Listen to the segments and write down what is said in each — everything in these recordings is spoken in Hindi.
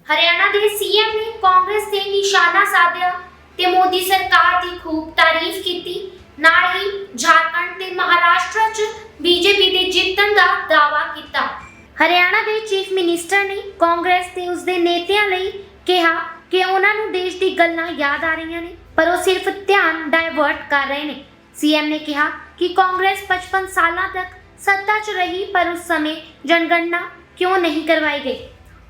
हरियाणा के सीएम ने कांग्रेस से निशाना साधा ते मोदी सरकार की खूब तारीफ की। नाल ही झारखंड ते महाराष्ट्र च बीजेपी दे जितन का दावा किया। हरियाणा के चीफ मिनिस्टर ने कांग्रेस ते उसदे नेताओं लई कहा कि उन्हां नूं देश दी गल्लां याद आ रही ने, पर वो सिर्फ ध्यान डाइवर्ट कर रहे हैं। सीएम ने कहा कि कांग्रेस 55 साल तक सत्ता च रही, पर उस समय जनगणना क्यों नहीं करवाई गई।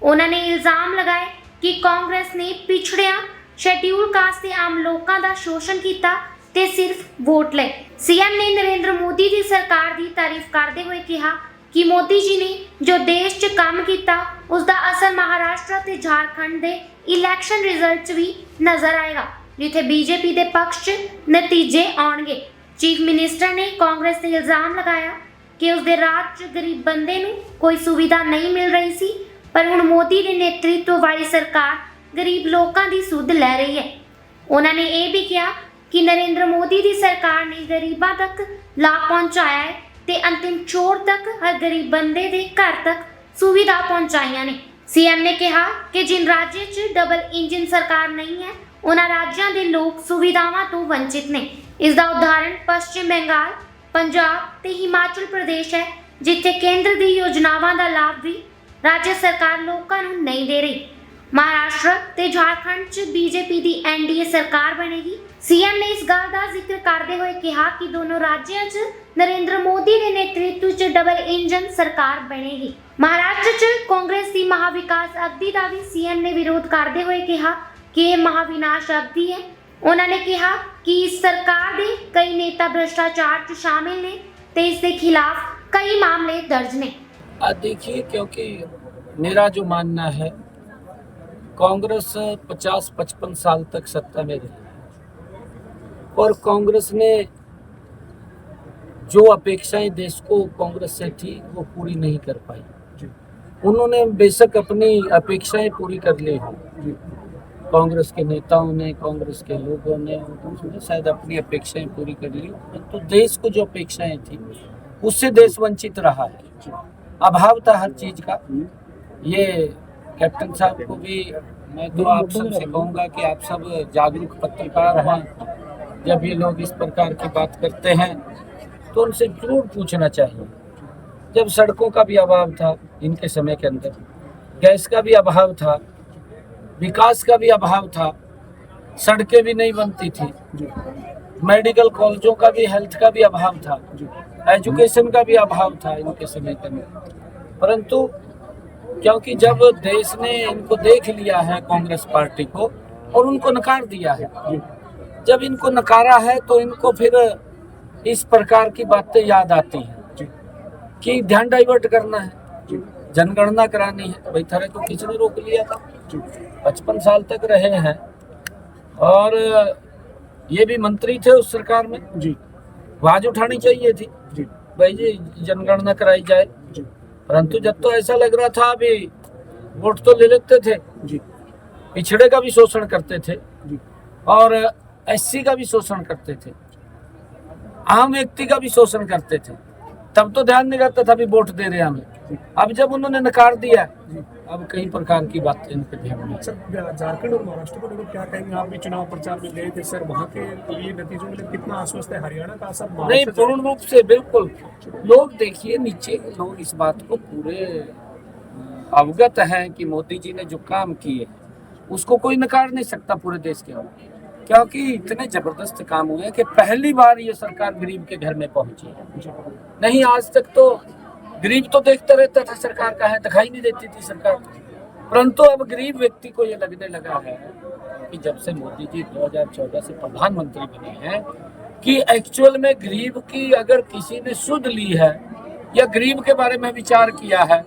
उन्होंने इल्जाम लगाए कि कांग्रेस ने पिछड़िया शेड्यूल कास्ट के आम लोगों का शोषण किया ते सिर्फ वोट ले। सीएम ने नरेंद्र मोदी की सरकार की तारीफ करते हुए कहा कि मोदी जी ने जो देश च काम किया उसका असर महाराष्ट्र ते झारखंड के इलैक्शन रिजल्ट च भी नजर आएगा, जिथे बीजेपी के पक्ष च नतीजे आउणगे। चीफ मिनिस्टर ने कांग्रेस से इल्जाम लगाया कि उसके राज च गरीब बंदे नूं कोई सुविधा नहीं मिल रही सी, पर हुण मोदी के नेतृत्व वाली सरकार गरीब लोगों की सुध लै रही है। उन्होंने ये भी कहा कि नरेंद्र मोदी की सरकार ने गरीबों तक लाभ पहुंचाया है ते अंतिम छोर तक हर गरीब बंदे के घर तक सुविधा पहुंचाइया ने। सीएम ने कहा कि जिन राज्यों च डबल इंजन सरकार नहीं है, उन्होंने राज्यों के लोग सुविधावां तो वंचित ने। इसका उदाहरण पश्चिम बंगाल, पंजाब ते हिमाचल प्रदेश है, जिथे केंद्र की योजनावां का लाभ भी राज्य सरकार लोगों को नहीं दे रही। महाराष्ट्र ते झारखंड च बीजेपी की एनडीए सरकार बनेगी। सीएम ने इस गल का जिक्र करते हुए कहा कि दोनों राज्यों च नरेंद्र मोदी के नेतृत्व च डबल इंजन सरकार बनेगी। महाराष्ट्र च कांग्रेस की महाविकास अवधि का भी सीएम ने विरोध करते हुए कहा कि यह महाविनाश अवधि है। उन्होंने कहा कि इस सरकार के कई नेता भ्रष्टाचार च शामिल ने ते इसके खिलाफ कई मामले दर्ज ने। देखिए, क्योंकि मेरा जो मानना है, कांग्रेस 50-55 साल तक सत्ता में रही और कांग्रेस ने जो अपेक्षाएं देश को कांग्रेस से थी वो पूरी नहीं कर पाई। उन्होंने बेशक अपनी अपेक्षाएं पूरी कर ली हो, कांग्रेस के नेताओं ने, कांग्रेस के लोगों ने शायद अपनी अपेक्षाएं पूरी कर ली, तो देश को जो अपेक्षाएं थी उससे देश वंचित रहा है। अभाव था हर चीज का। ये कैप्टन साहब को भी मैं तो आप सबसे कहूँगा कि आप सब जागरूक पत्रकार हैं, जब ये लोग इस प्रकार की बात करते हैं तो उनसे जरूर पूछना चाहिए। जब सड़कों का भी अभाव था इनके समय के अंदर, गैस का भी अभाव था, विकास का भी अभाव था, सड़कें भी नहीं बनती थी, मेडिकल कॉलेजों का भी, हेल्थ का भी अभाव था, एजुकेशन का भी अभाव था इनके समय के अंदर। परंतु क्योंकि जब देश ने इनको देख लिया है, कांग्रेस पार्टी को, और उनको नकार दिया है, जब इनको नकारा है तो इनको फिर इस प्रकार की बातें याद आती हैं कि ध्यान डाइवर्ट करना है, जनगणना करानी है। भाई थारे तो किसने रोक लिया था? 55 साल तक रहे हैं और ये भी मंत्री थे उस सरकार में जी, आवाज उठानी चाहिए थी जी, भाई जी जनगणना कराई जाए। परंतु जब तो ऐसा लग रहा था अभी वोट तो ले लेते थे जी, पिछड़े का भी शोषण करते थे जी, और एससी का भी शोषण करते थे, आम व्यक्ति का भी शोषण करते थे, तब तो ध्यान नहीं रहता था भी वोट दे रहे हमें। अब जब उन्होंने नकार दिया, अब कई प्रकार की बातें इनके ध्यान में। सर, झारखंड और महाराष्ट्र को लेकर क्या कहेंगे? आप भी चुनाव प्रचार में गए थे सर, वहाँ के लिए नतीजों में कितना आश्वस्त है? हरियाणा का असर नहीं, पूर्ण रूप से बिल्कुल। लोग देखिए, नीचे के लोग इस बात को पूरे अवगत हैं कि मोदी जी ने जो काम किए उसको कोई नकार नहीं सकता पूरे देश के अंदर, क्योंकि इतने जबरदस्त काम हुए कि पहली बार ये सरकार गरीब के घर में पहुंची है। नहीं, आज तक तो गरीब तो देखता रहता था सरकार का है, दिखाई नहीं देती थी सरकार, परंतु अब गरीब व्यक्ति को ये लगने लगा है कि जब से मोदी जी 2014 से प्रधानमंत्री बने हैं कि एक्चुअल में गरीब की अगर किसी ने सुध ली है या गरीब के बारे में विचार किया है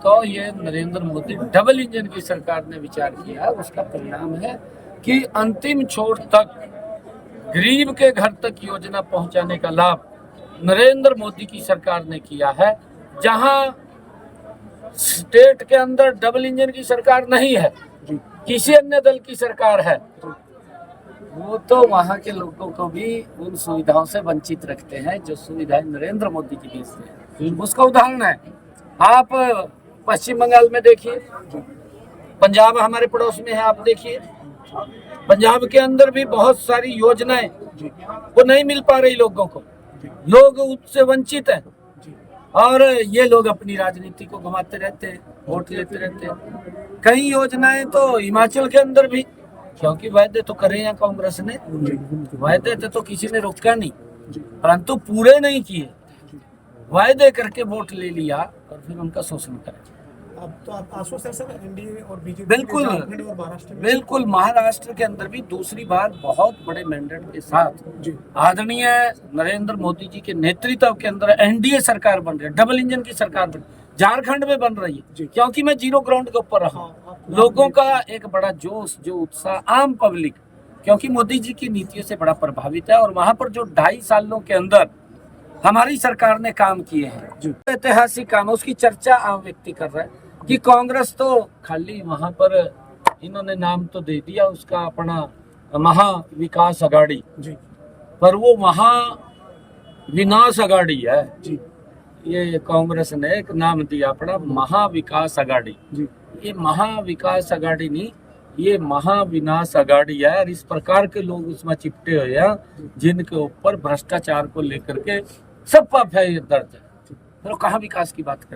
तो ये नरेंद्र मोदी डबल इंजन की सरकार ने विचार किया है। उसका परिणाम है कि अंतिम छोर तक गरीब के घर तक योजना पहुंचाने का लाभ नरेंद्र मोदी की सरकार ने किया है। जहां स्टेट के अंदर डबल इंजन की सरकार नहीं है, किसी अन्य दल की सरकार है, वो तो वहां के लोगों को भी उन सुविधाओं से वंचित रखते हैं जो सुविधाएं नरेंद्र मोदी जी देते हैं। उसका उदाहरण है, आप पश्चिम बंगाल में देखिए, पंजाब हमारे पड़ोस में है, आप देखिए पंजाब के अंदर भी बहुत सारी योजनाएं वो नहीं मिल पा रही लोगों को, लोग उससे वंचित हैं और ये लोग अपनी राजनीति को घुमाते रहते हैं, वोट लेते रहते हैं। कई योजनाएं तो हिमाचल के अंदर भी, क्योंकि वायदे तो करे हैं कांग्रेस ने, वायदे थे तो किसी ने रोका नहीं, परंतु पूरे नहीं किए, वायदे करके वोट ले लिया और फिर उनका शोषण करा। अब तो आप आश्वस्त है सर एनडीए और बीजेपी बिल्कुल झारखंड और महाराष्ट्र में? बिल्कुल, महाराष्ट्र के अंदर भी दूसरी बार बहुत बड़े मैंडेट के साथ जी आदरणीय नरेंद्र मोदी जी के नेतृत्व के अंदर एनडीए सरकार बन रही है, डबल इंजन की सरकार बन, झारखंड में बन रही है। क्योंकि मैं जीरो ग्राउंड के ऊपर रहा, लोगों का एक बड़ा जोश, जो उत्साह, आम पब्लिक, क्योंकि मोदी जी की नीतियों से बड़ा प्रभावित है और वहां पर जो 2.5 सालों के अंदर हमारी सरकार ने काम किए हैं, ऐतिहासिक काम, उसकी चर्चा आम व्यक्ति कर रहा है कि कांग्रेस तो खाली वहां पर इन्होंने नाम तो दे दिया उसका अपना महाविकास अघाड़ी जी पर वो महाविनाश अघाड़ी है जी ये कांग्रेस ने एक नाम दिया अपना महाविकास अघाड़ी। जी ये महाविकास अघाड़ी नहीं, ये महाविनाश अघाड़ी है और इस प्रकार के लोग उसमें चिपटे हुए हैं जिनके ऊपर भ्रष्टाचार को लेकर के सब एफआईआर दर्ज है। फिर कहाँ विकास की बात कर